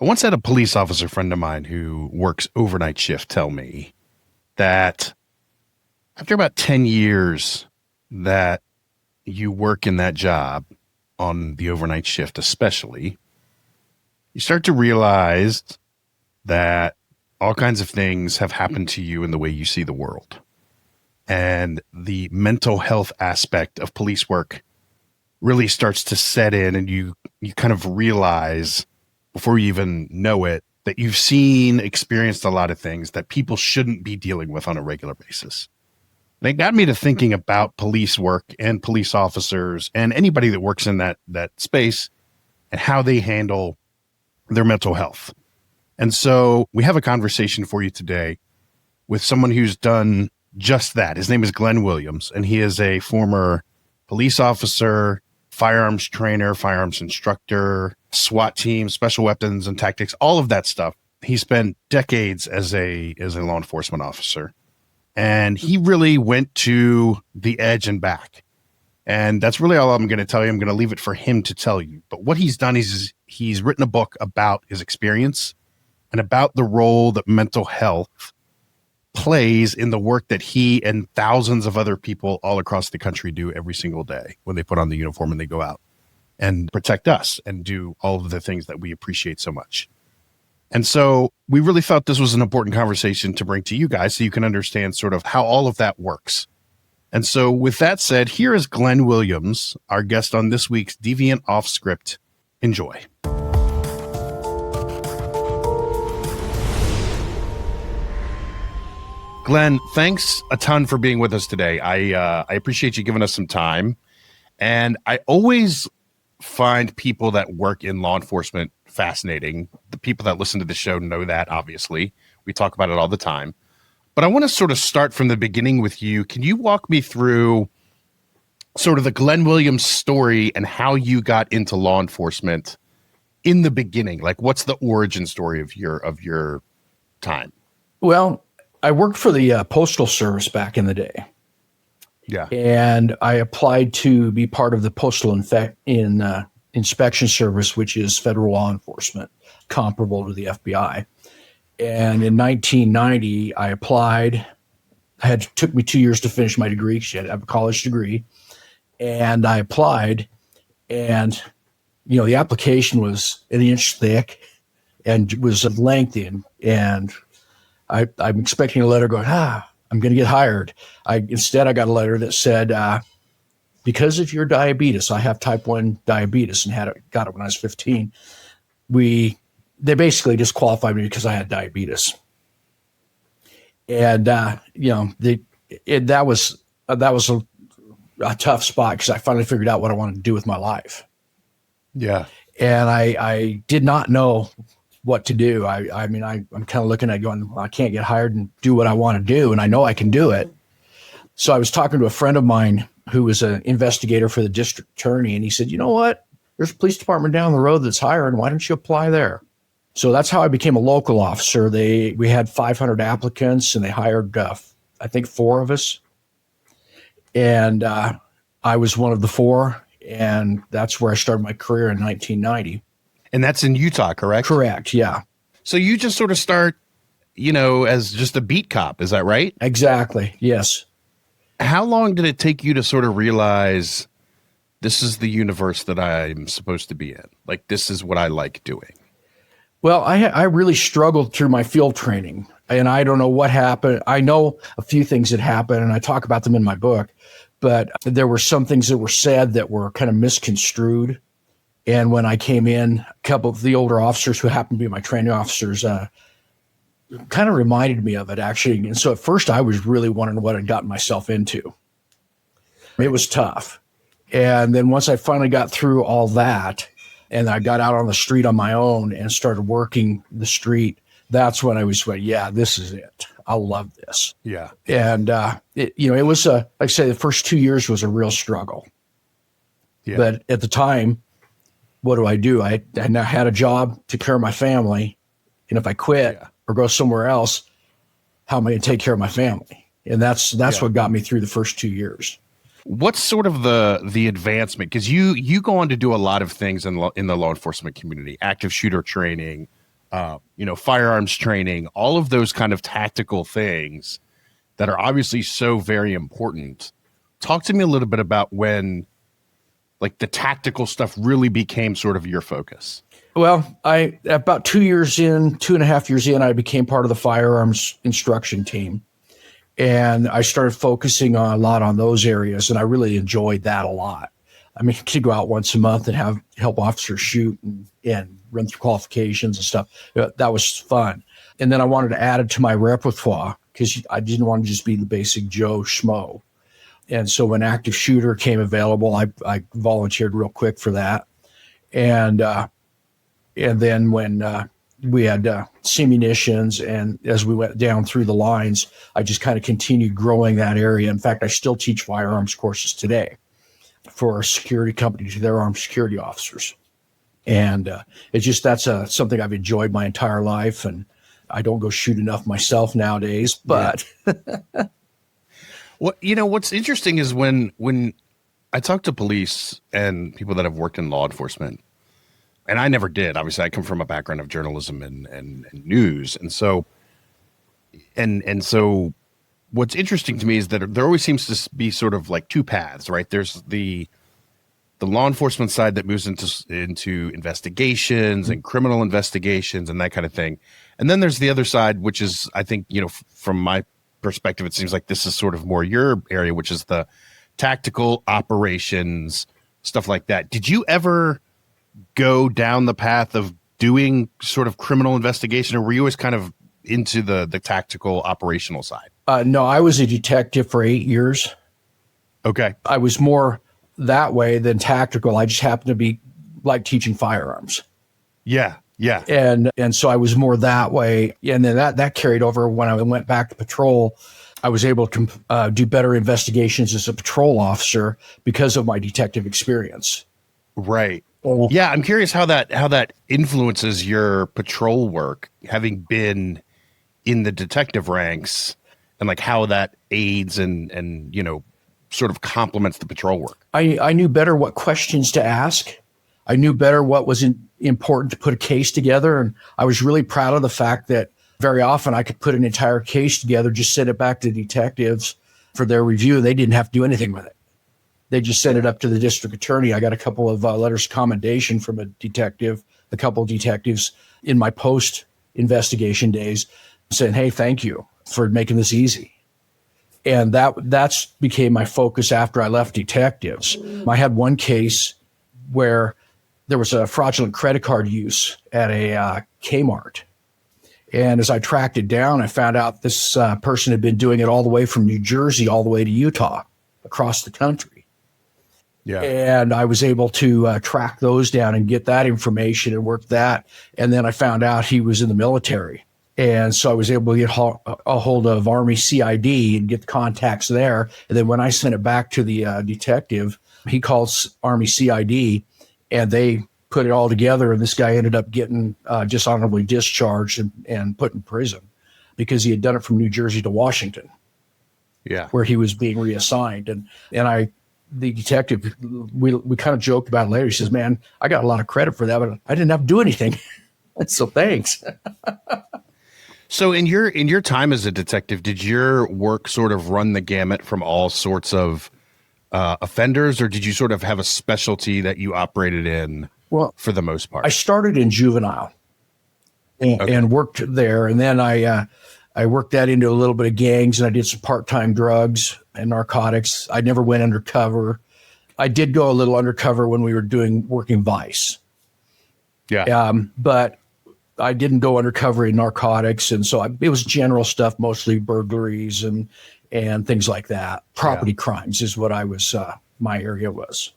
I once had a police officer friend of mine who works overnight shift tell me that after about 10 years that you work in that job, on the overnight shift especially, you start to realize that all kinds of things have happened to you in the way you see the world. And the mental health aspect of police work really starts to set in, and you kind of realize before you even know it that you've experienced a lot of things that people shouldn't be dealing with on a regular basis. And it got me to thinking about police work and police officers and anybody that works in that space and how they handle their mental health. And so we have a conversation for you today with someone who's done just that. His name is Glen Williams, and he is a former police officer, firearms trainer, firearms instructor, SWAT team, special weapons and tactics, all of that stuff. He spent decades as a law enforcement officer, and he really went to the edge and back. And that's really all I'm going to tell you. I'm going to leave it for him to tell you. But what he's done is he's written a book about his experience and about the role that mental health plays in the work that he and thousands of other people all across the country do every single day when they put on the uniform and they go out and protect us and do all of the things that we appreciate so much. And so we really thought this was an important conversation to bring to you guys so you can understand sort of how all of that works. And so with that said, here is Glen Williams, our guest on this week's Deviant Off Script. Enjoy. Glen, thanks a ton for being with us today. I appreciate you giving us some time. And I always find people that work in law enforcement fascinating. The people that listen to the show know that, obviously. We talk about it all the time. But I want to sort of start from the beginning with you. Can you walk me through sort of the Glen Williams story and how you got into law enforcement in the beginning? Like, what's the origin story of your time? Well, I worked for the Postal Service back in the day. Yeah. And I applied to be part of the Postal Inspection Service, which is federal law enforcement, comparable to the FBI. And in 1990, I applied. Took me 2 years to finish my degree because you had to have a college degree. And I applied, and, the application was an inch thick and was lengthy, and I'm expecting a letter going, I'm going to get hired. Instead, I got a letter that said, because of your diabetes, I have type 1 diabetes and got it when I was 15. They basically disqualified me because I had diabetes. And, that was a tough spot because I finally figured out what I wanted to do with my life. Yeah. And I did not know what to do. I'm kind of looking at going, well, I can't get hired and do what I want to do. And I know I can do it. So I was talking to a friend of mine who was an investigator for the district attorney. And he said, you know what? There's a police department down the road that's hiring. Why don't you apply there? So that's how I became a local officer. We had 500 applicants and they hired, I think 4 of us. And I was one of the 4. And that's where I started my career in 1990. And that's in Utah, correct? Correct, yeah. So you just sort of start, as just a beat cop. Is that right? Exactly, yes. How long did it take you to sort of realize this is the universe that I'm supposed to be in? Like, this is what I like doing. Well, I really struggled through my field training, and I don't know what happened. I know a few things that happened, and I talk about them in my book, but there were some things that were said that were kind of misconstrued. And when I came in, a couple of the older officers who happened to be my training officers kind of reminded me of it, actually. And so at first I was really wondering what I'd gotten myself into. It was tough. And then once I finally got through all that and I got out on the street on my own and started working the street, that's when I was like, yeah, this is it. I love this. Yeah. And, it was, like I say, the first 2 years was a real struggle. Yeah. But at the time, what do? I now had a job to care of my family. And if I quit or go somewhere else, how am I going to take care of my family? And that's what got me through the first 2 years. What's sort of the advancement? Because you go on to do a lot of things in the law enforcement community, active shooter training, firearms training, all of those kind of tactical things that are obviously so very important. Talk to me a little bit about when like the tactical stuff really became sort of your focus. Well, about 2.5 years in, I became part of the firearms instruction team. And I started focusing a lot on those areas, and I really enjoyed that a lot. I mean, to go out once a month and help officers shoot and run through qualifications and stuff, that was fun. And then I wanted to add it to my repertoire because I didn't want to just be the basic Joe Schmo. And so when active shooter came available, I volunteered real quick for that. And then when we had simunitions, and as we went down through the lines, I just kind of continued growing that area. In fact, I still teach firearms courses today for a security company to their armed security officers. And that's something I've enjoyed my entire life. And I don't go shoot enough myself nowadays, but what's interesting is when I talk to police and people that have worked in law enforcement, and I never did. Obviously, I come from a background of journalism and news. And so what's interesting to me is that there always seems to be sort of like two paths, right? There's the law enforcement side that moves into investigations and criminal investigations and that kind of thing. And then there's the other side, which is, I think, from my perspective, it seems like this is sort of more your area, which is the tactical operations, stuff like that. Did you ever go down the path of doing sort of criminal investigation, or were you always kind of into the tactical operational side? No, I was a detective for 8 years. Okay. I was more that way than tactical. I just happened to be like teaching firearms. Yeah. And so I was more that way. And then that carried over when I went back to patrol. I was able to do better investigations as a patrol officer because of my detective experience. Right. Yeah, I'm curious how that influences your patrol work, having been in the detective ranks, and like how that aids and sort of complements the patrol work. I knew better what questions to ask. I knew better what was important to put a case together, and I was really proud of the fact that very often I could put an entire case together, just send it back to detectives for their review, and they didn't have to do anything with it. They just sent it up to the district attorney. I got a couple of letters of commendation from a couple of detectives in my post-investigation days saying, hey, thank you for making this easy. And that's became my focus after I left detectives. I had one case where there was a fraudulent credit card use at a Kmart. And as I tracked it down, I found out this person had been doing it all the way from New Jersey all the way to Utah, across the country. Yeah. And I was able to track those down and get that information and work that. And then I found out he was in the military. And so I was able to get a hold of Army CID and get the contacts there. And then when I sent it back to the detective, he calls Army CID and they put it all together. And this guy ended up getting dishonorably discharged and put in prison because he had done it from New Jersey to Washington. Yeah. Where he was being reassigned. And the detective, we kind of joked about it later. He says, man, I got a lot of credit for that, but I didn't have to do anything. So thanks. So in your time as a detective, did your work sort of run the gamut from all sorts of offenders, or did you sort of have a specialty that you operated in for the most part? I started in juvenile and worked there. And then I worked that into a little bit of gangs, and I did some part-time drugs and narcotics. I never went undercover. I did go a little undercover when we were working Vice. Yeah. But I didn't go undercover in narcotics. And so it was general stuff, mostly burglaries and things like that. Property crimes is what my area was.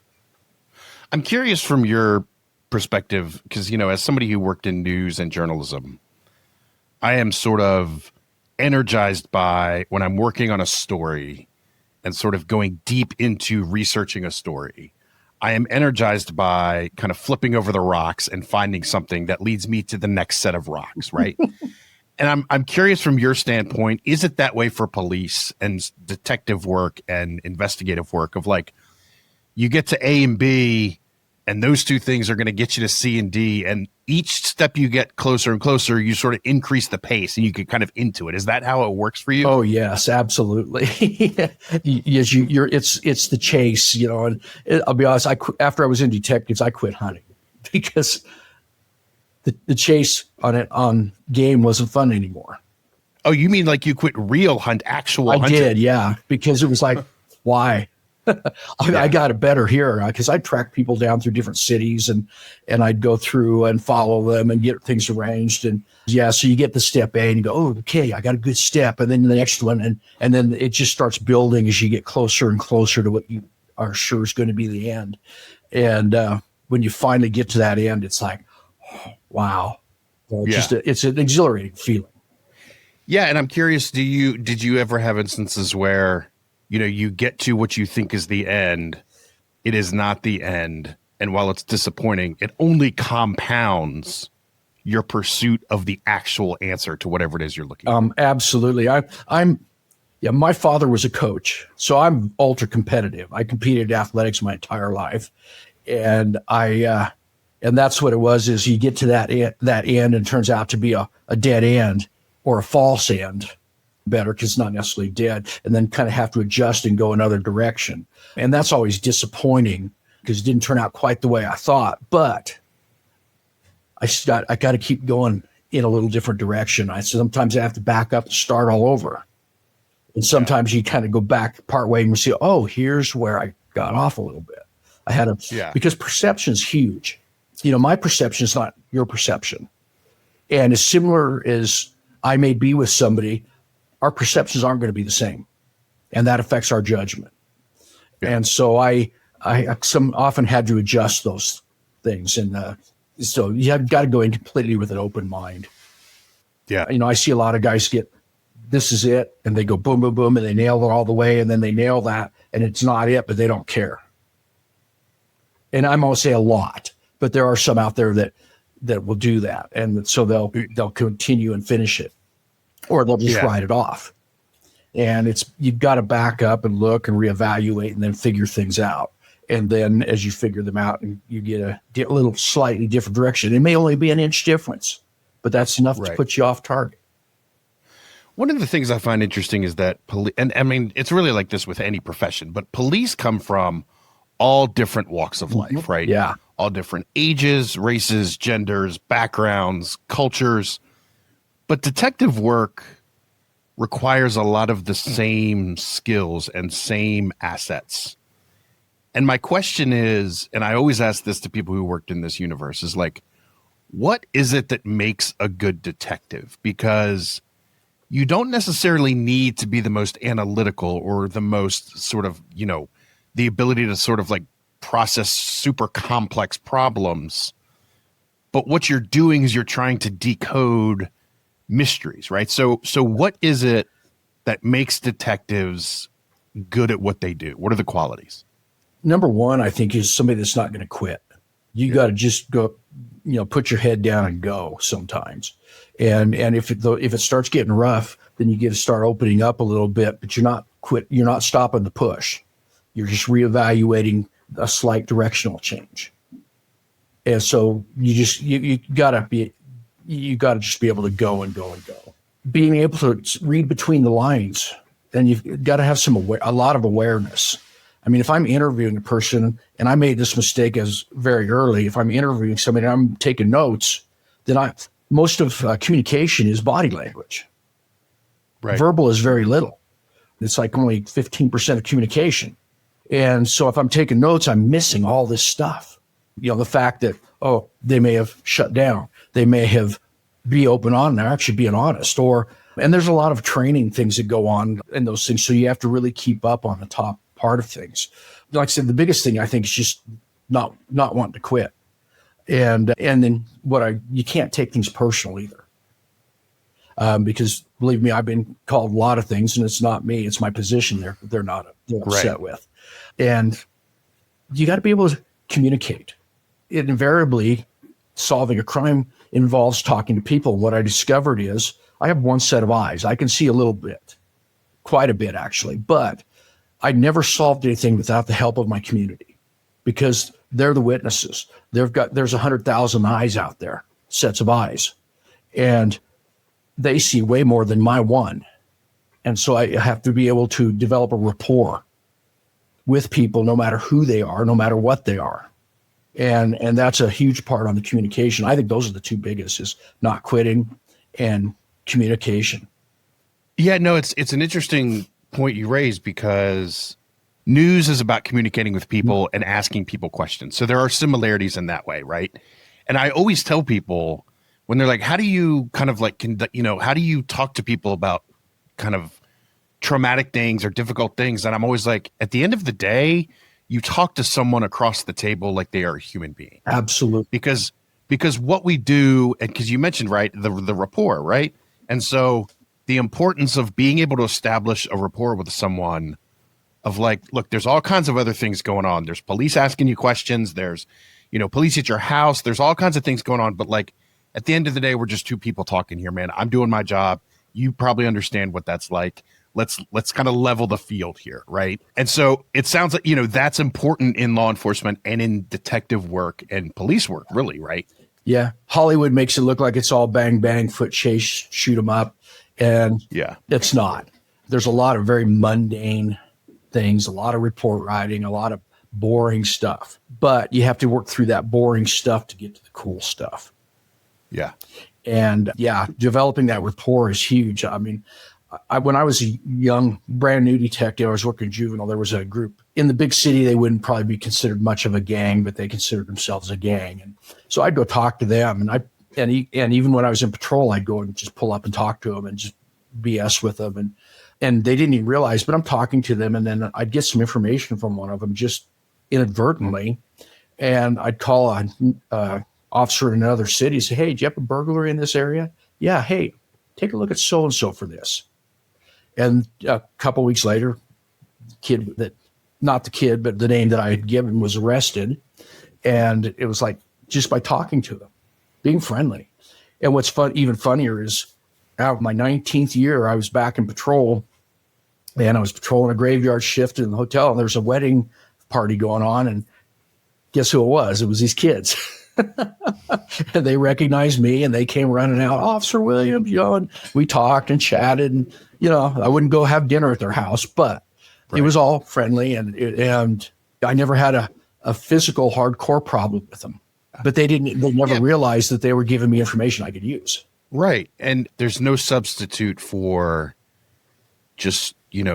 I'm curious from your perspective, because, as somebody who worked in news and journalism, I am sort of energized by when I'm working on a story and sort of going deep into researching a story. I am energized by kind of flipping over the rocks and finding something that leads me to the next set of rocks, right? And I'm curious from your standpoint, is it that way for police and detective work and investigative work of like, you get to A and B And those two things are going to get you to C and D. And each step you get closer and closer, you sort of increase the pace and you get kind of into it. Is that how it works for you? Oh yes, absolutely. Yes, it's the chase, and I'll be honest, after I was in detectives, I quit hunting because the chase on game wasn't fun anymore. Oh, you mean like you quit real actual hunting? I did, yeah, because it was like, why? I got it better here because I'd track people down through different cities and I'd go through and follow them and get things arranged. And so you get the step A and you go, oh, okay, I got a good step. And then the next one. And then it just starts building as you get closer and closer to what you are sure is going to be the end. And when you finally get to that end, it's like, oh, wow. It's an exhilarating feeling. Yeah. And I'm curious, did you ever have instances where, you get to what you think is the end, it is not the end. And while it's disappointing, it only compounds your pursuit of the actual answer to whatever it is you're looking for. Absolutely. My father was a coach, so I'm ultra competitive. I competed in athletics my entire life. And and that's what it was, is you get to that end and it turns out to be a dead end or a false end. Better because it's not necessarily dead, and then kind of have to adjust and go another direction. And that's always disappointing because it didn't turn out quite the way I thought, but I got to keep going in a little different direction. Sometimes I have to back up and start all over. And sometimes you kind of go back partway and you see, oh, here's where I got off a little bit. Because perception's huge. My perception is not your perception. And as similar as I may be with somebody, our perceptions aren't going to be the same, and that affects our judgment. Yeah. And so I often had to adjust those things. And so you have got to go in completely with an open mind. Yeah. I see a lot of guys this is it, and they go boom, boom, boom, and they nail it all the way, and then they nail that, and it's not it, but they don't care. And I won't say a lot, but there are some out there that will do that, and so they'll continue and finish it. Or they'll just write it off. And you've got to back up and look and reevaluate and then figure things out. And then as you figure them out, and you get a little slightly different direction, it may only be an inch difference, but that's enough to put you off target. One of the things I find interesting is that and I mean, it's really like this with any profession, but police come from all different walks of life, right? Yeah. All different ages, races, genders, backgrounds, cultures. But detective work requires a lot of the same skills and same assets. And my question is, and I always ask this to people who worked in this universe, is like, what is it that makes a good detective? Because you don't necessarily need to be the most analytical or the most sort of, the ability to sort of like process super complex problems. But what you're doing is you're trying to decode mysteries, right? So what is it that makes detectives good at what they do? What are the qualities? Number one, I think, is somebody that's not going to quit. You got to just go, put your head down and go sometimes. And if it starts getting rough, then you get to start opening up a little bit, but you're not stopping the push. You're just reevaluating a slight directional change. And so you got to just be able to go and go and go. Being able to read between the lines, and you've got to have a lot of awareness. I mean, if I'm interviewing a person, and I made this mistake very early, if I'm interviewing somebody and I'm taking notes, then most of communication is body language. Right. Verbal is very little. It's like only 15% of communication. And so if I'm taking notes, I'm missing all this stuff. The fact that, they may have shut down. They may have be open on, they're actually being honest. And there's a lot of training things that go on in those things. So you have to really keep up on the top part of things. Like I said, the biggest thing I think is just not wanting to quit. And then you can't take things personal either. Because believe me, I've been called a lot of things, and it's not me, it's my position they're upset with. And you got to be able to communicate. It invariably, solving a crime involves talking to people. What I discovered is I have one set of eyes. I can see a little bit, quite a bit actually, but I never solved anything without the help of my community, because They're the witnesses. There's 100,000 eyes out there, sets of eyes, and they see way more than my one. And so I have to be able to develop a rapport with people, no matter who they are, no matter what they are. And that's a huge part on the communication. I think those are the two biggest, is not quitting and communication. Yeah, no, it's an interesting point you raised, because news is about communicating with people and asking people questions. So there are similarities in that way, right? And I always tell people when they're like, how do you kind of like, how do you talk to people about kind of traumatic things or difficult things? And I'm always like, at the end of the day, you talk to someone across the table like they are a human being. Absolutely. Because what we do, and because you mentioned, right, the rapport, right? And so the importance of being able to establish a rapport with someone of like, look, there's all kinds of other things going on. There's police asking you questions. There's, police at your house. There's all kinds of things going on. But like, at the end of the day, we're just two people talking here, man. I'm doing my job. You probably understand what that's like. Let's kind of level the field here, right? And so it sounds like, that's important in law enforcement and in detective work and police work, really, right? Yeah. Hollywood makes it look like it's all bang, bang, foot chase, shoot 'em up. And yeah, it's not. There's a lot of very mundane things, a lot of report writing, a lot of boring stuff. But you have to work through that boring stuff to get to the cool stuff. Yeah. And yeah, developing that rapport is huge. I mean, when I was a young, brand new detective, I was working juvenile. There was a group in the big city. They wouldn't probably be considered much of a gang, but they considered themselves a gang. And so I'd go talk to them. And even when I was in patrol, I'd go and just pull up and talk to them and just BS with them. And they didn't even realize, but I'm talking to them. And then I'd get some information from one of them just inadvertently. And I'd call an officer in another city, say, hey, do you have a burglary in this area? Yeah. Hey, take a look at so-and-so for this. And a couple of weeks later, not the kid, but the name that I had given was arrested. And it was like, just by talking to them, being friendly. And what's even funnier is out of my 19th year, I was back in patrol, and I was patrolling a graveyard shift in the hotel, and there was a wedding party going on. And guess who it was? It was these kids. And they recognized me, and they came running out, Officer Williams, and we talked and chatted. And, I wouldn't go have dinner at their house, but It was all friendly. And I never had a physical hardcore problem with them, but they never realized that they were giving me information I could use. Right. And there's no substitute for just,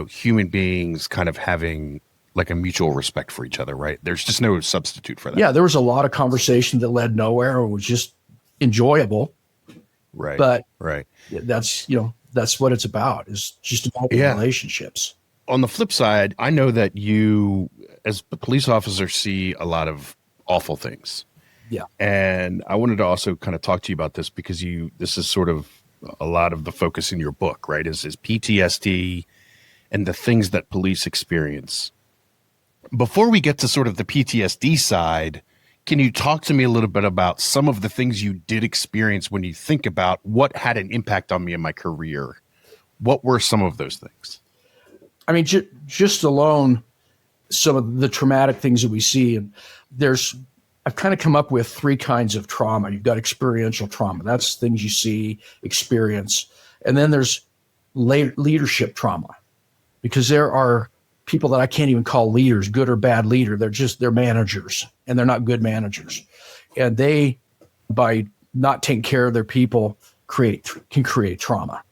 human beings kind of having like a mutual respect for each other, right? There's just no substitute for that. Yeah, there was a lot of conversation that led nowhere. It was just enjoyable. Right. But right. That's what it's about, is just developing relationships. On the flip side, I know that you, as a police officer, see a lot of awful things. Yeah. And I wanted to also kind of talk to you about this, because this is sort of a lot of the focus in your book, right? Is PTSD and the things that police experience. Before we get to sort of the PTSD side, can you talk to me a little bit about some of the things you did experience when you think about what had an impact on me in my career? What were some of those things? I mean, just alone, some of the traumatic things that we see, and I've kind of come up with three kinds of trauma. You've got experiential trauma. That's things you see, experience. And then there's leadership trauma, because there are people that I can't even call leaders, good or bad leader. They're managers, and they're not good managers. And they, by not taking care of their people, can create trauma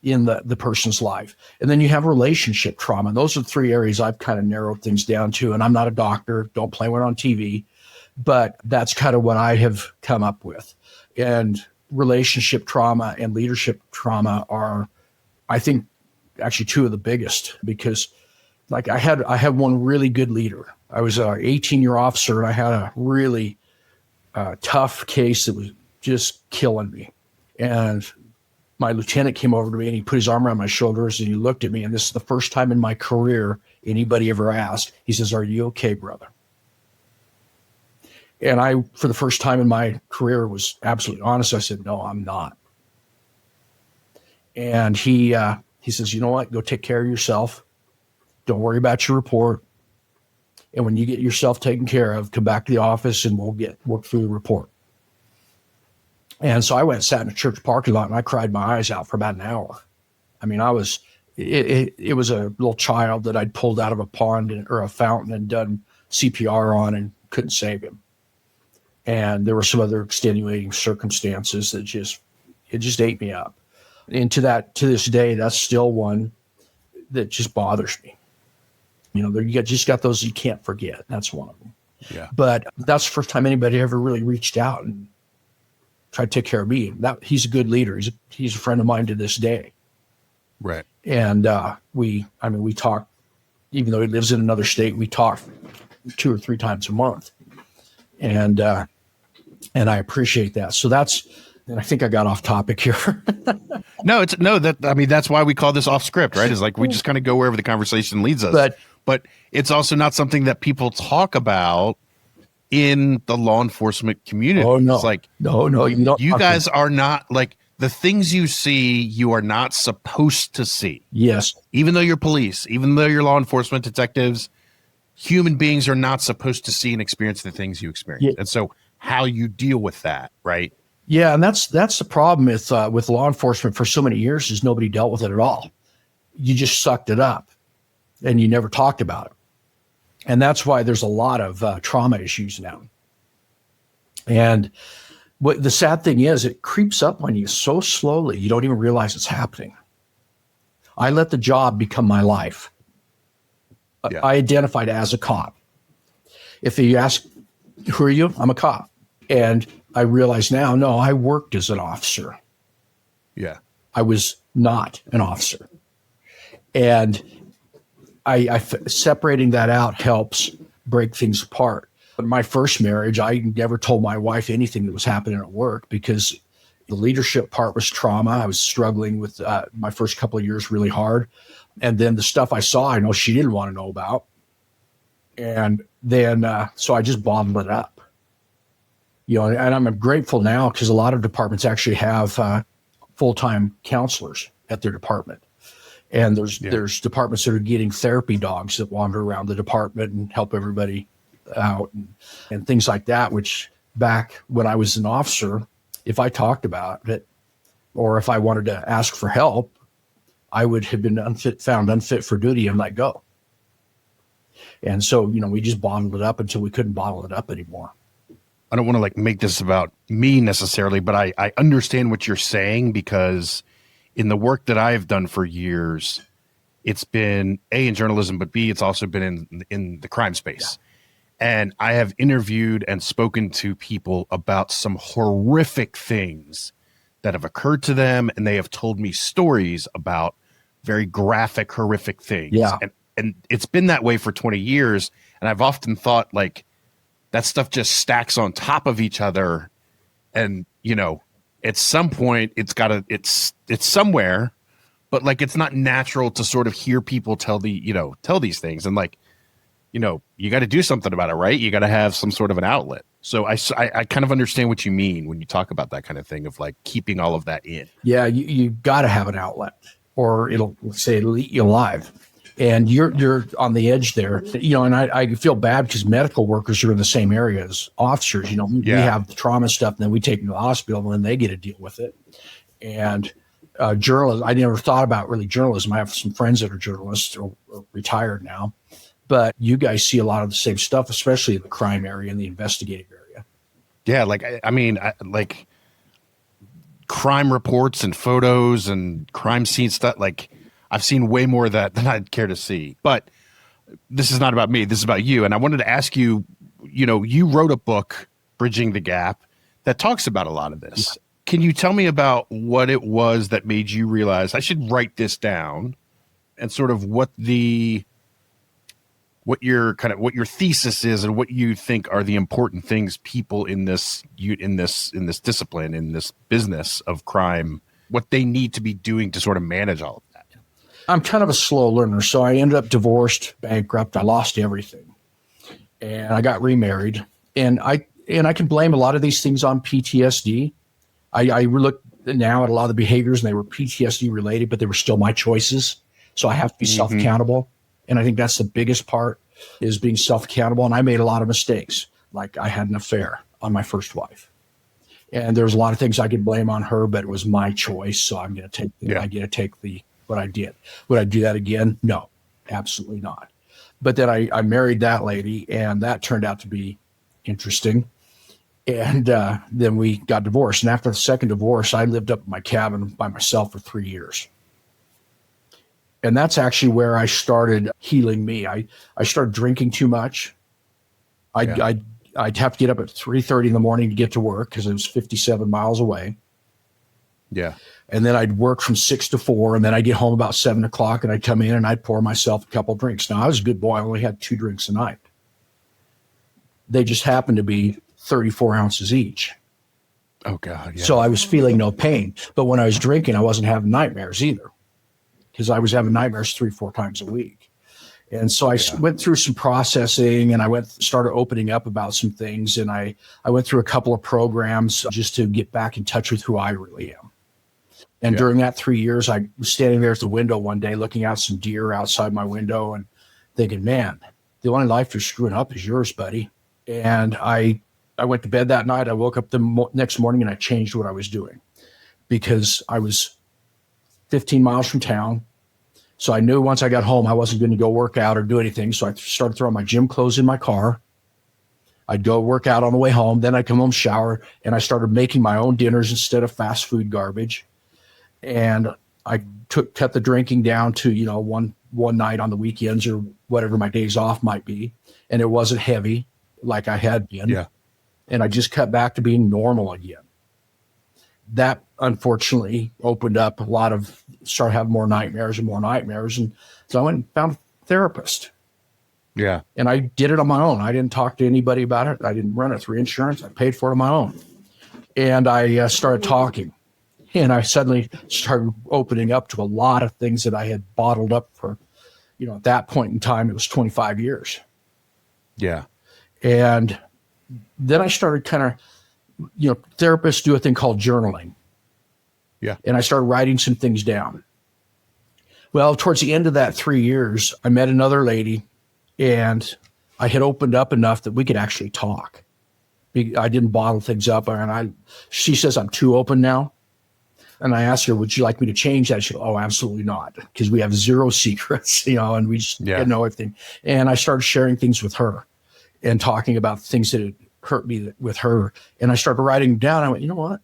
in the person's life. And then you have relationship trauma. And those are three areas I've kind of narrowed things down to. And I'm not a doctor, don't play one on TV, but that's kind of what I have come up with. And relationship trauma and leadership trauma are, I think, actually two of the biggest, because like I had one really good leader. I was an 18-year officer, and I had a really tough case that was just killing me. And my lieutenant came over to me, and he put his arm around my shoulders, and he looked at me. And this is the first time in my career anybody ever asked. He says, "Are you okay, brother?" And I, for the first time in my career, was absolutely honest. I said, "No, I'm not." And he says, "You know what? Go take care of yourself. Don't worry about your report. And when you get yourself taken care of, come back to the office and we'll work through the report. And so I went and sat in a church parking lot and I cried my eyes out for about an hour. I mean, it was a little child that I'd pulled out of a pond or a fountain and done CPR on and couldn't save him. And there were some other extenuating circumstances that just ate me up. And to this day, that's still one that just bothers me. You know, you just got those you can't forget. That's one of them. Yeah. But that's the first time anybody ever really reached out and tried to take care of me. He's a good leader. He's a friend of mine to this day. Right. And we talk, even though he lives in another state, we talk 2 or 3 times a month. And I appreciate that. So and I think I got off topic here. That's why we call this off script, right? Is like, we just kind of go wherever the conversation leads us. But it's also not something that people talk about in the law enforcement community. Oh, no. It's like, no, you don't. You guys are not, like, the things you see, you are not supposed to see. Yes. Even though you're police, even though you're law enforcement detectives, human beings are not supposed to see and experience the things you experience. Yeah. And so how you deal with that, right? Yeah, and that's the problem with law enforcement for so many years is nobody dealt with it at all. You just sucked it up, and you never talked about it. And that's why there's a lot of trauma issues now. And what the sad thing is, it creeps up on you so slowly, you don't even realize it's happening. I let the job become my life. Yeah. I identified as a cop. If you ask, who are you? I'm a cop. And I realize now, no, I worked as an officer. Yeah. I was not an officer. And separating that out helps break things apart. But my first marriage, I never told my wife anything that was happening at work because the leadership part was trauma. I was struggling with my first couple of years really hard. And then the stuff I saw, I know she didn't want to know about. And then, so I just bottled it up. You know, and I'm grateful now because a lot of departments actually have full-time counselors at their department. And there's departments that are getting therapy dogs that wander around the department and help everybody out and things like that, which back when I was an officer, if I talked about it or if I wanted to ask for help, I would have been found unfit for duty and let go. And so, you know, we just bottled it up until we couldn't bottle it up anymore. I don't want to like make this about me necessarily, but I understand what you're saying because in the work that I've done for years, it's been A, in journalism, but B, it's also been in the crime space. Yeah. And I have interviewed and spoken to people about some horrific things that have occurred to them. And they have told me stories about very graphic, horrific things. Yeah. And it's been that way for 20 years. And I've often thought like that stuff just stacks on top of each other. And, you know, at some point it's somewhere, but like, it's not natural to sort of hear people tell these things. And like, you know, you got to do something about it, right? You got to have some sort of an outlet. So I kind of understand what you mean when you talk about that kind of thing of like keeping all of that in. Yeah. You got to have an outlet or it'll eat you alive. And you're on the edge there, you know, and I feel bad because medical workers are in the same area as officers. You know, we have the trauma stuff, and then we take them to the hospital, and then they get to deal with it. And journalism, I never thought about really journalism. I have some friends that are journalists or retired now, but you guys see a lot of the same stuff, especially in the crime area and the investigative area. Yeah, like I mean, like crime reports and photos and crime scene stuff, like. I've seen way more of that than I'd care to see, but this is not about me. This is about you. And I wanted to ask you, you know, you wrote a book, Bridging the Gap, that talks about a lot of this. Yeah. Can you tell me about what it was that made you realize I should write this down and sort of what your thesis is and what you think are the important things people in this discipline, in this business of crime, what they need to be doing to sort of manage all of that? I'm kind of a slow learner, so I ended up divorced, bankrupt. I lost everything, and I got remarried. And I can blame a lot of these things on PTSD. I look now at a lot of the behaviors, and they were PTSD related, but they were still my choices. So I have to be self-accountable, and I think that's the biggest part. is being self-accountable. And I made a lot of mistakes. Like I had an affair on my first wife. And there's a lot of things I could blame on her, but it was my choice. So I'm going to take what I did. Would I do that again? No, absolutely not. But then I married that lady, and that turned out to be interesting. And then we got divorced. And after the second divorce, I lived up in my cabin by myself for 3 years. And that's actually where I started healing me. I started drinking too much. I'd have to get up at 3:30 in the morning to get to work because it was 57 miles away. Yeah. And then I'd work from 6 to 4, and then I'd get home about 7 o'clock, and I'd come in and I'd pour myself a couple drinks. Now, I was a good boy. I only had 2 drinks a night. They just happened to be 34 ounces each. Oh, God. Yeah. So I was feeling no pain. But when I was drinking, I wasn't having nightmares either, because I was having nightmares 3-4 times a week. And so I went through some processing, and I started opening up about some things. And I went through a couple of programs just to get back in touch with who I really am. And during that 3 years, I was standing there at the window one day, looking out some deer outside my window and thinking, man, the only life you're screwing up is yours, buddy. And I went to bed that night. I woke up the next morning and I changed what I was doing, because I was 15 miles from town. So I knew once I got home, I wasn't going to go work out or do anything. So I started throwing my gym clothes in my car. I'd go work out on the way home. Then I'd come home, shower, and I started making my own dinners instead of fast food garbage. And I cut the drinking down to, one night on the weekends or whatever my days off might be. And it wasn't heavy like I had been. Yeah. And I just cut back to being normal again. That unfortunately opened up started having more nightmares. And so I went and found a therapist. Yeah. And I did it on my own. I didn't talk to anybody about it. I didn't run it through insurance. I paid for it on my own. And I started talking. And I suddenly started opening up to a lot of things that I had bottled up for, at that point in time, it was 25 years. Yeah. And then I started kind of, therapists do a thing called journaling. Yeah. And I started writing some things down. Well, towards the end of that 3 years, I met another lady, and I had opened up enough that we could actually talk. I didn't bottle things up. And she says, I'm too open now. And I asked her, would you like me to change that? She goes, oh, absolutely not. Because we have zero secrets, and we just know everything. And I started sharing things with her and talking about things that had hurt me with her. And I started writing them down. I went, you know what?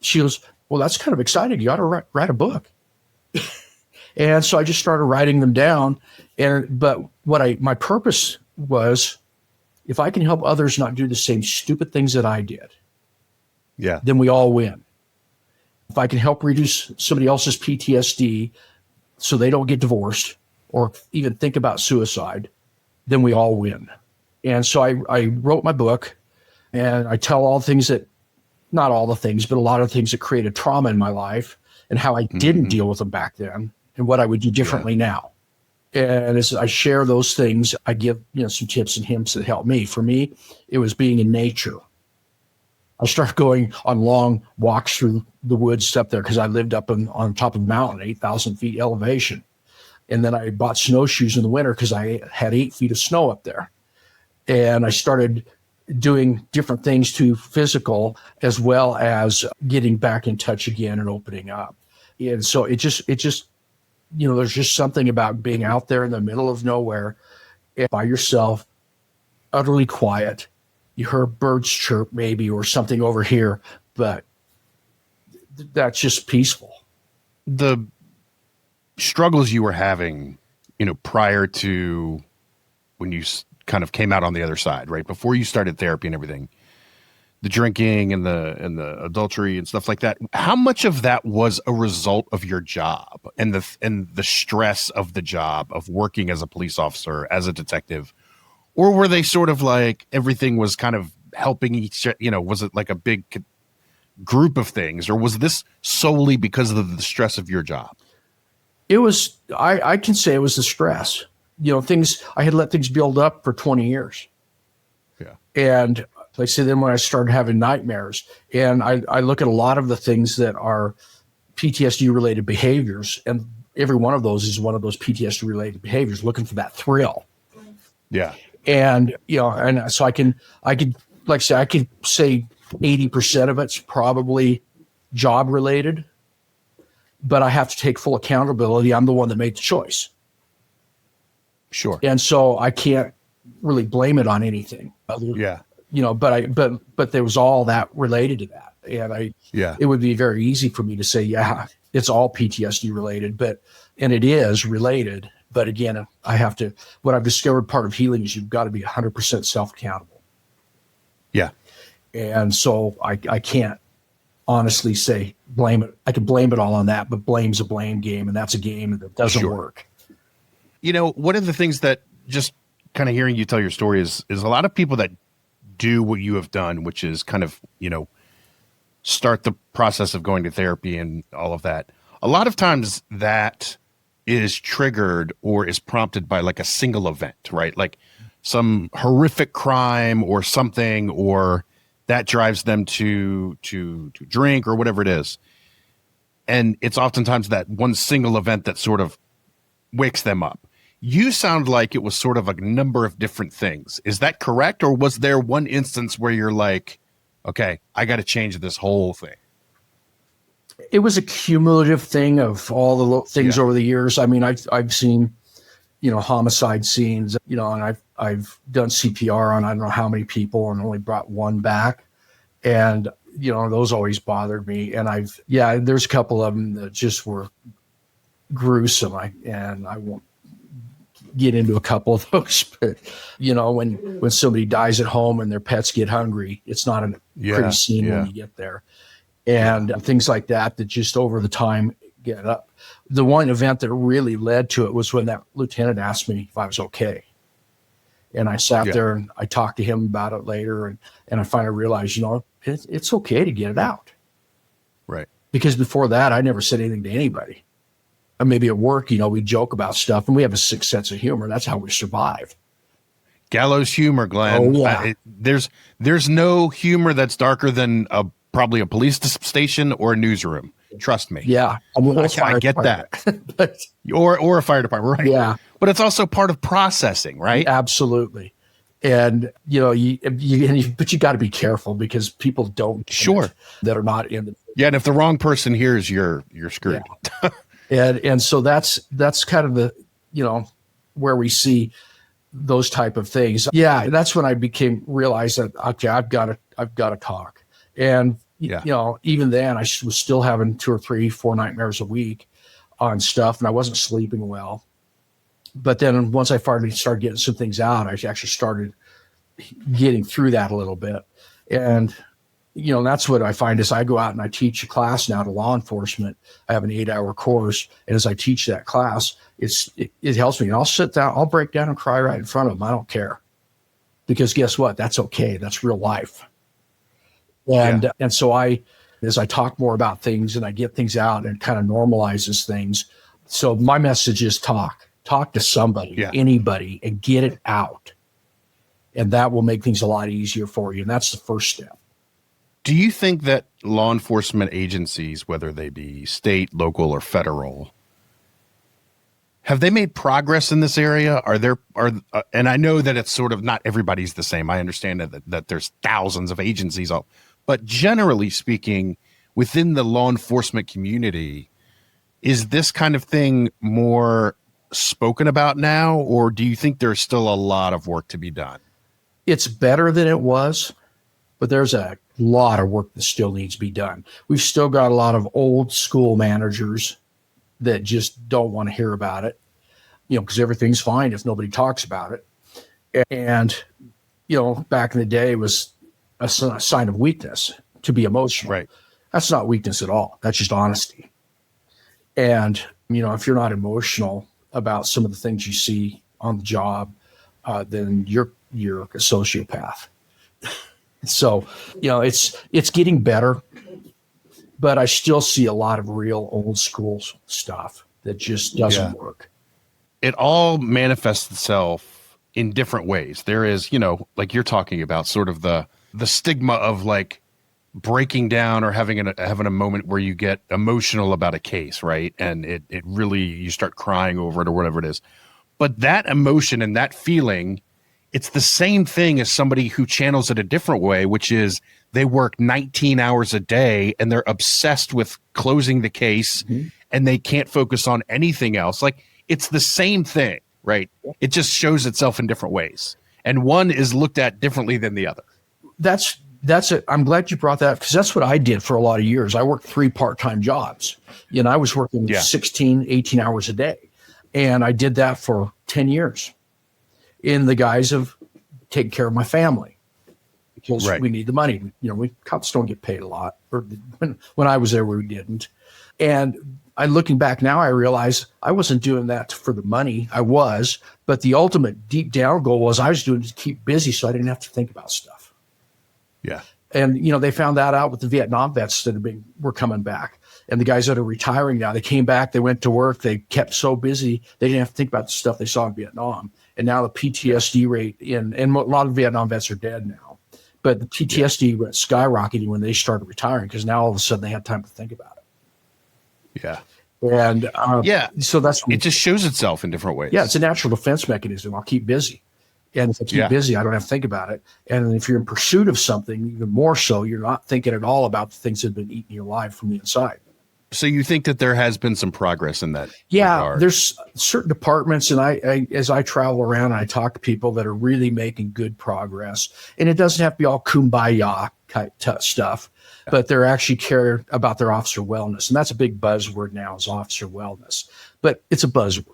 She goes, well, that's kind of exciting. You ought to write a book. And so I just started writing them down. But my purpose was, if I can help others not do the same stupid things that I did, then we all win. If I can help reduce somebody else's PTSD so they don't get divorced or even think about suicide, then we all win. And so I wrote my book, and I tell not all the things, but a lot of things that created trauma in my life and how I didn't deal with them back then and what I would do differently now. And as I share those things, I give some tips and hints that help me. For me, it was being in nature. I started going on long walks through the woods up there because I lived up on top of a mountain, 8,000 feet elevation. And then I bought snowshoes in the winter because I had 8 feet of snow up there. And I started doing different things to physical as well as getting back in touch again and opening up. And so it just there's just something about being out there in the middle of nowhere by yourself, utterly quiet. You heard birds chirp maybe or something over here, but that's just peaceful. The struggles you were having, prior to when you kind of came out on the other side, right? Before you started therapy and everything, the drinking and the adultery and stuff like that. How much of that was a result of your job and the stress of the job of working as a police officer, as a detective? Or were they sort of like everything was kind of helping each, was it like a big group of things, or was this solely because of the stress of your job? It was, I can say it was the stress. I had let things build up for 20 years. Yeah. And like I said, then when I started having nightmares, and I look at a lot of the things that are PTSD related behaviors, and every one of those is one of those PTSD related behaviors, looking for that thrill. Yeah. And, and so like I say, I could say 80% of it's probably job related, but I have to take full accountability. I'm the one that made the choice. Sure. And so I can't really blame it on anything. Yeah. But there was all that related to that. And Yeah. it would be very easy for me to say, yeah, it's all PTSD related, and it is related. But again, what I've discovered part of healing is you've got to be 100% self-accountable. Yeah. And so I can't honestly say blame it. I can blame it all on that, but blame's a blame game, and that's a game that doesn't work. One of the things that just kind of hearing you tell your story is a lot of people that do what you have done, which is kind of, start the process of going to therapy and all of that. A lot of times that is triggered or is prompted by like a single event, right? Like some horrific crime or something, or that drives them to drink or whatever it is. And it's oftentimes that one single event that sort of wakes them up. You sound like it was sort of a number of different things. Is that correct? Or was there one instance where you're like, okay, I got to change this whole thing? It was a cumulative thing of all the things over the years. I mean, I've seen, homicide scenes, and I've done CPR on I don't know how many people and only brought one back. And, those always bothered me. And there's a couple of them that just were gruesome. I won't get into a couple of those, but when somebody dies at home and their pets get hungry, it's not a pretty scene when you get there. And things like that just over the time get up. The one event that really led to it was when that lieutenant asked me if I was okay. And I sat there and I talked to him about it later. And I finally realized, it's okay to get it out. Right. Because before that, I never said anything to anybody. And maybe at work, we joke about stuff and we have a sick sense of humor. That's how we survive. Gallows humor, Glenn. Oh, yeah. There's no humor that's darker than probably a police station or a newsroom. Trust me. Yeah. I get that. But, or a fire department, right? Yeah. But it's also part of processing, right? Absolutely. And, but you got to be careful because people don't. Sure. That are not in the. Yeah. And if the wrong person hears, you're screwed. Yeah. And so that's kind of the, where we see those type of things. Yeah. That's when I realized that, okay, I've got to talk. And, even then I was still having 2 or 3, 4 nightmares a week on stuff and I wasn't sleeping well. But then once I finally started getting some things out, I actually started getting through that a little bit. And, that's what I find is I go out and I teach a class now to law enforcement. I have an 8-hour course. And as I teach that class, it helps me. And I'll sit down, I'll break down and cry right in front of them. I don't care. Because guess what? That's okay. That's real life. And so as I talk more about things and I get things out and kind of normalizes things. So my message is talk to somebody, anybody, and get it out. And that will make things a lot easier for you. And that's the first step. Do you think that law enforcement agencies, whether they be state, local, or federal, have they made progress in this area? And I know that it's sort of not everybody's the same. I understand that there's thousands of agencies, but generally speaking, within the law enforcement community, is this kind of thing more spoken about now, or do you think there's still a lot of work to be done? It's better than it was, but there's a lot of work that still needs to be done. We've still got a lot of old school managers that just don't want to hear about it, because everything's fine if nobody talks about it. And, back in the day it was a sign of weakness to be emotional. Right. That's not weakness at all. That's just honesty. And, if you're not emotional about some of the things you see on the job, then you're a sociopath. So, it's getting better, but I still see a lot of real old school stuff that just doesn't work. It all manifests itself in different ways. There is, like you're talking about, sort of the stigma of like breaking down or having a moment where you get emotional about a case, right? And it really, you start crying over it or whatever it is. But that emotion and that feeling it's the same thing as somebody who channels it a different way, which is they work 19 hours a day and they're obsessed with closing the case and they can't focus on anything else. Like, it's the same thing, right? It just shows itself in different ways. And one is looked at differently than the other. That's it. I'm glad you brought that, because that's what I did for a lot of years. I worked 3 part-time jobs. I was working 16, 18 hours a day. And I did that for 10 years in the guise of taking care of my family, because we need the money. We cops don't get paid a lot. Or when I was there, we didn't. And looking back now, I realize I wasn't doing that for the money. I was, but the ultimate deep down goal was I was doing it to keep busy so I didn't have to think about stuff. Yeah. And, they found that out with the Vietnam vets that were coming back. And the guys that are retiring now, they came back, they went to work, they kept so busy, they didn't have to think about the stuff they saw in Vietnam. And now the PTSD rate and a lot of Vietnam vets are dead now, but the PTSD went skyrocketing when they started retiring, because now all of a sudden they had time to think about it. Yeah. And so it just shows itself in different ways. Yeah, it's a natural defense mechanism. I'll keep busy. And if I keep busy, I don't have to think about it. And if you're in pursuit of something, even more so, you're not thinking at all about the things that have been eating you alive from the inside. So you think that there has been some progress in that? Yeah, regard? There's certain departments, and I as I travel around, I talk to people that are really making good progress. And it doesn't have to be all kumbaya type stuff, but they're actually care about their officer wellness. And that's a big buzzword now, is officer wellness. But it's a buzzword.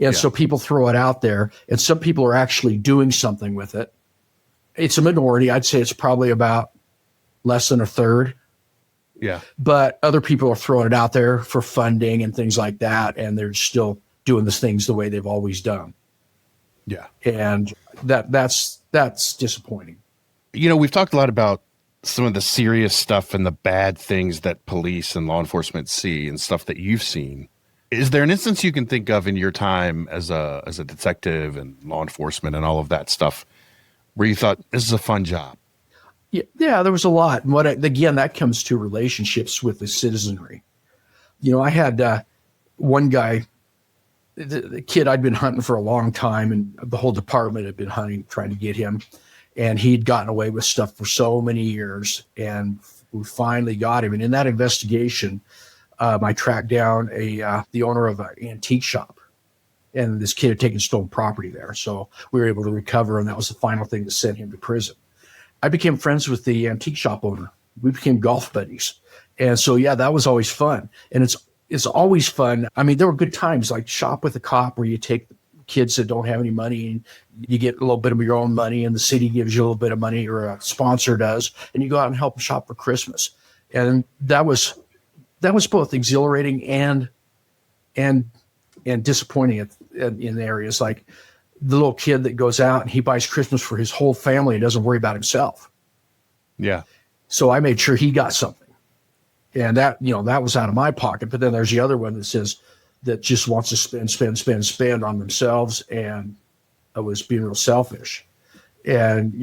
And so people throw it out there, and some people are actually doing something with it. It's a minority. I'd say it's probably about less than a third. Yeah. But other people are throwing it out there for funding and things like that, and they're still doing the things the way they've always done. Yeah. And that's disappointing. We've talked a lot about some of the serious stuff and the bad things that police and law enforcement see and stuff that you've seen. Is there an instance you can think of in your time as a detective and law enforcement and all of that stuff where you thought, this is a fun job? Yeah, there was a lot. And again, that comes to relationships with the citizenry. I had one guy, the kid I'd been hunting for a long time, and the whole department had been hunting, trying to get him. And he'd gotten away with stuff for so many years, and we finally got him. And in that investigation, I tracked down the owner of an antique shop, and this kid had taken stolen property there. So we were able to recover, and that was the final thing to send him to prison. I became friends with the antique shop owner. We became golf buddies. And so, that was always fun. And it's always fun. I mean, there were good times, like Shop with a Cop, where you take kids that don't have any money and you get a little bit of your own money, and the city gives you a little bit of money, or a sponsor does, and you go out and help them shop for Christmas. And that was both exhilarating and disappointing in areas. Like the little kid that goes out and he buys Christmas for his whole family and doesn't worry about himself. Yeah. So I made sure he got something, and that was out of my pocket. But then there's the other one that just wants to spend on themselves, and I was being real selfish. And,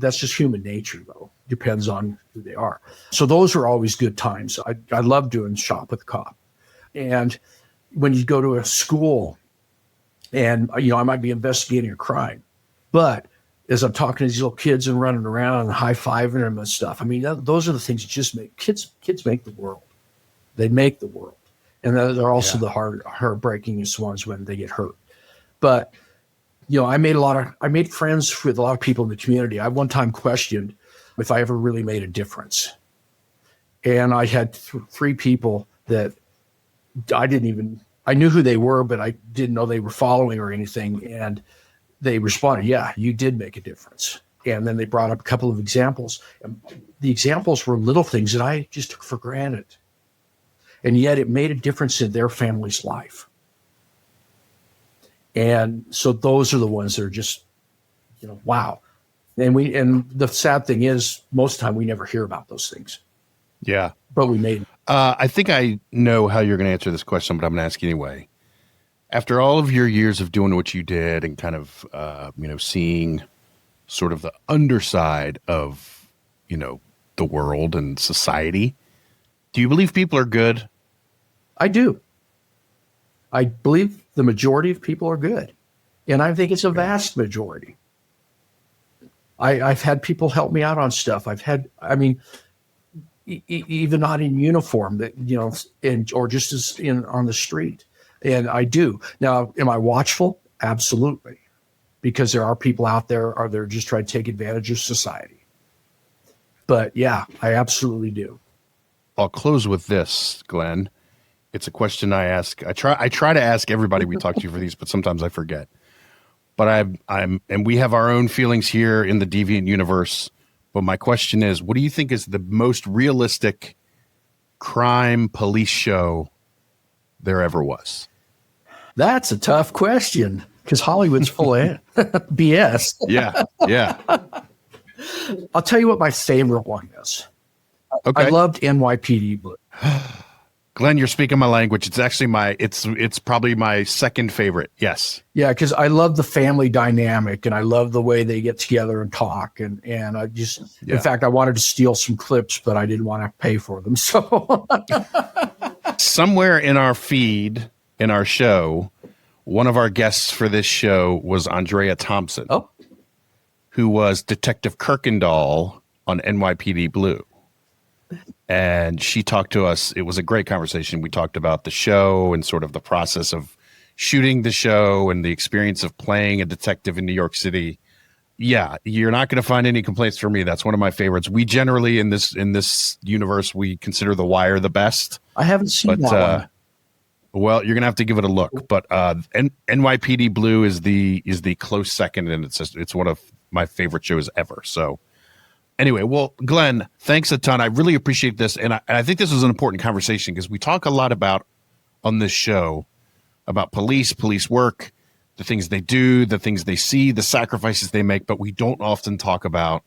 that's just human nature, though. Depends on who they are. So those are always good times. I love doing Shop with a Cop. And when you go to a school, and, I might be investigating a crime, but as I'm talking to these little kids and running around and high-fiving them and stuff, I mean, those are the things that just make kids make the world. They make the world. And they're also the heartbreakingest ones when they get hurt. But, I made friends with a lot of people in the community. I one time questioned if I ever really made a difference. And I had 3 people that I knew who they were, but I didn't know they were following or anything. And they responded, yeah, you did make a difference. And then they brought up a couple of examples. And the examples were little things that I just took for granted. And yet it made a difference in their family's life. And so those are the ones that are just, wow. And the sad thing is, most of the time we never hear about those things. Yeah. But we made. I think I know how you're going to answer this question, but I'm going to ask you anyway. After all of your years of doing what you did and kind of, seeing sort of the underside of, the world and society, do you believe people are good? I do. I believe the majority of people are good. And I think it's a vast majority. I've had people help me out on stuff. Even not in uniform, that or just as on the street, and I do. Now, am I watchful? Absolutely, because there are people out there they're just trying to take advantage of society. But yeah, I absolutely do. I'll close with this, Glenn. It's a question I ask. I try to ask everybody we talk to for these, but sometimes I forget. But and we have our own feelings here in the Deviant universe. But my question is, what do you think is the most realistic crime police show there ever was? That's a tough question because Hollywood's full of BS. Yeah. I'll tell you what my favorite one is. Okay. I loved NYPD Blue. Glenn, you're speaking my language. It's actually it's probably my second favorite. Yes. Yeah, because I love the family dynamic and I love the way they get together and talk. And I just, in fact, I wanted to steal some clips, but I didn't want to pay for them. So somewhere in our feed, in our show, one of our guests for this show was Andrea Thompson, who was Detective Kirkendall on NYPD Blue. And she talked to us. It was a great conversation. We talked about the show and sort of the process of shooting the show and the experience of playing a detective in New York City. Yeah, you're not going to find any complaints from me. That's one of my favorites. We generally in this universe, we consider The Wire the best. I haven't seen that one. Well, you're going to have to give it a look. But NYPD Blue is the close second, and it's one of my favorite shows ever. So anyway, well, Glenn, thanks a ton. I really appreciate this. And I think this was an important conversation because we talk a lot about on this show about police work, the things they do, the things they see, the sacrifices they make, but we don't often talk about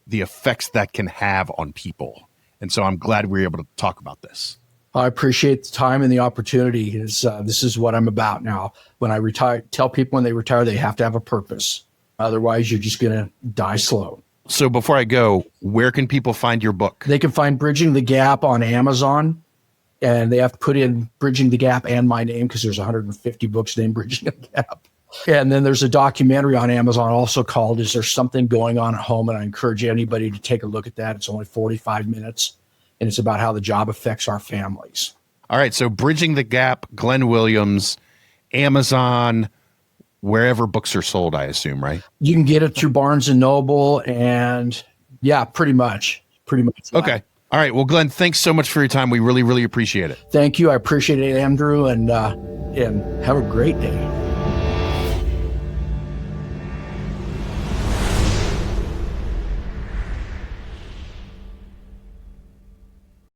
the effects that can have on people. And so I'm glad we were able to talk about this. I appreciate the time and the opportunity. This is what I'm about now. When I retire, tell people when they retire, they have to have a purpose. Otherwise, you're just going to die slow. So before I go, where can people find your book? They can find Bridging the Gap on Amazon, and they have to put in Bridging the Gap and my name because there's 150 books named Bridging the Gap. And then there's a documentary on Amazon also called Is There Something Going On at Home? And I encourage anybody to take a look at that. It's only 45 minutes, and it's about how the job affects our families. All right, so Bridging the Gap, Glen Williams, Amazon, wherever books are sold, I assume, right? You can get it through Barnes & Noble, and yeah, pretty much. Okay. All right. Well, Glenn, thanks so much for your time. We really, really appreciate it. Thank you. I appreciate it, Andrew, and have a great day.